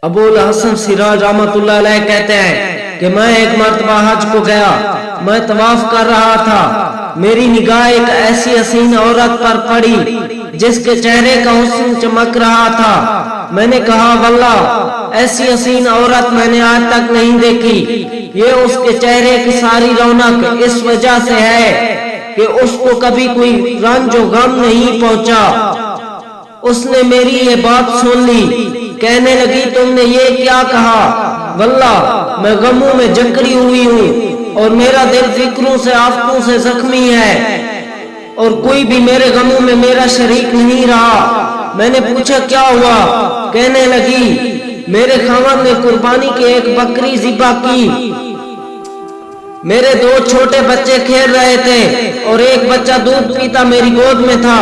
ابو الحسن سراج رحمۃ اللہ علیہ کہتے ہیں کہ میں ایک مرتبہ حج کو گیا، میں طواف کر رہا تھا، میری نگاہ ایک ایسی حسین عورت پر پڑی جس کے چہرے کا حسن چمک رہا تھا۔ میں نے کہا واللہ ایسی حسین عورت میں نے آج تک نہیں دیکھی، یہ اس کے چہرے کی ساری رونق اس وجہ سے ہے کہ اس کو کبھی کوئی رنج و غم نہیں پہنچا۔ اس نے میری یہ بات سن لی، کہنے لگی تم نے یہ کیا کہا؟ واللہ میں غموں میں جکڑی ہوئی ہوں اور میرا دل فکروں سے آفتوں سے زخمی ہے اور کوئی بھی میرے غموں میں میرا شریک نہیں رہا۔ میں نے پوچھا کیا ہوا؟ کہنے لگی میرے خاوند نے قربانی کی ایک بکری ذبح کی، میرے 2 چھوٹے بچے کھیل رہے تھے اور ایک بچہ دودھ پیتا میری گود میں تھا۔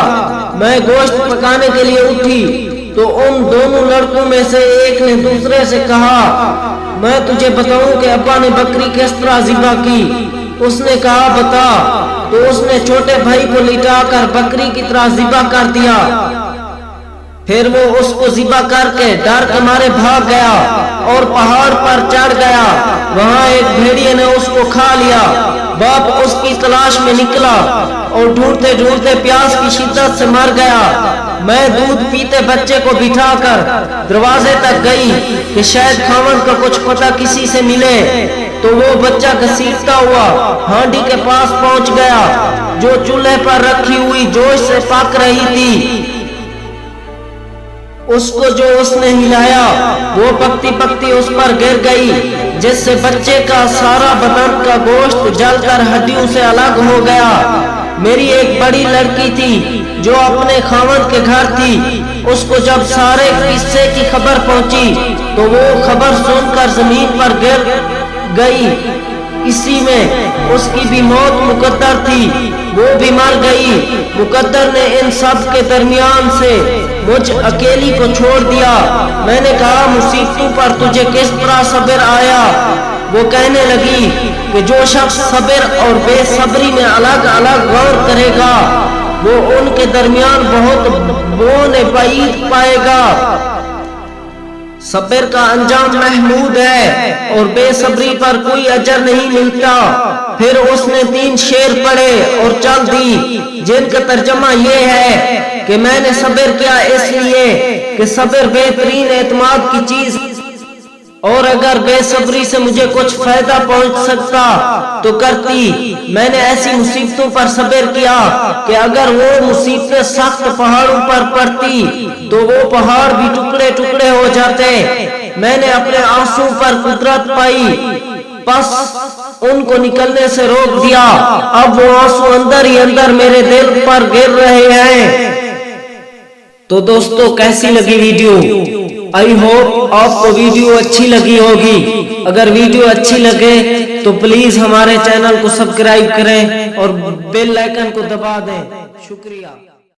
میں گوشت پکانے کے لیے اٹھی تو ان دونوں لڑکوں میں سے ایک نے دوسرے سے کہا میں تجھے بتاؤں کہ ابا نے بکری کس طرح ذبح کی؟ اس نے کہا بتا، تو اس نے چھوٹے بھائی کو لٹا کر بکری کی طرح ذبح کر دیا۔ پھر وہ اس کو ذبح کر کے ڈر کے مارے بھاگ گیا اور پہاڑ پر چڑھ گیا، وہاں ایک بھیڑیے نے اس کو کھا لیا۔ باپ اس کی تلاش میں نکلا اور ڈھونڈتے ڈھونڈتے پیاس کی شدت سے مر گیا۔ میں دودھ پیتے بچے کو بٹھا کر دروازے تک گئی کہ شاید خاوند کا کچھ پتہ کسی سے ملے، تو وہ بچہ گھسیٹتا ہوا ہانڈی کے پاس پہنچ گیا جو چولہے پر رکھی ہوئی جوش سے پک رہی تھی۔ اس کو جو اس نے ہلایا وہ پکتی پکتی اس پر گر گئی، جس سے بچے کا سارا بدن کا گوشت جل کر ہڈیوں سے الگ ہو گیا۔ میری ایک بڑی لڑکی تھی جو اپنے خاوند کے گھر تھی، اس کو جب سارے قصے کی خبر پہنچی تو وہ خبر سن کر زمین پر گر گئی۔ اسی میں اس کی بھی موت مقدر تھی، وہ بھی مر گئی۔ مقدر نے ان سب کے درمیان سے مجھ اکیلی کو چھوڑ دیا۔ میں نے کہا مصیبتوں پر تجھے کس طرح صبر آیا؟ وہ کہنے لگی کہ جو شخص صبر اور بے صبری میں الگ الگ غور کرے گا وہ ان کے درمیان بہت بون بعید پائے گا۔ صبر کا انجام محمود ہے اور بے صبری پر کوئی اجر نہیں ملتا۔ پھر اس نے 3 شعر پڑھے اور چل دی جن کا ترجمہ یہ ہے کہ میں نے صبر کیا اس لیے کہ صبر بہترین اعتماد کی چیز، اور اگر بے صبری سے مجھے کچھ فائدہ پہنچ سکتا تو کرتی۔ میں نے ایسی مصیبتوں پر صبر کیا کہ اگر وہ مصیبتیں سخت پہاڑوں پر پڑتی تو وہ پہاڑ بھی ٹکڑے ٹکڑے ہو جاتے۔ میں نے اپنے آنسو پر قدرت پائی، پس ان کو نکلنے سے روک دیا۔ اب وہ آنسو اندر ہی اندر میرے دل پر گر رہے ہیں۔ تو دوستو کیسی لگی ویڈیو؟ آئی ہوپ آپ کو ویڈیو اچھی لگی ہوگی۔ اگر ویڈیو اچھی لگے تو پلیز ہمارے چینل کو سبسکرائب کریں اور بیل آئیکن کو دبا دیں۔ شکریہ۔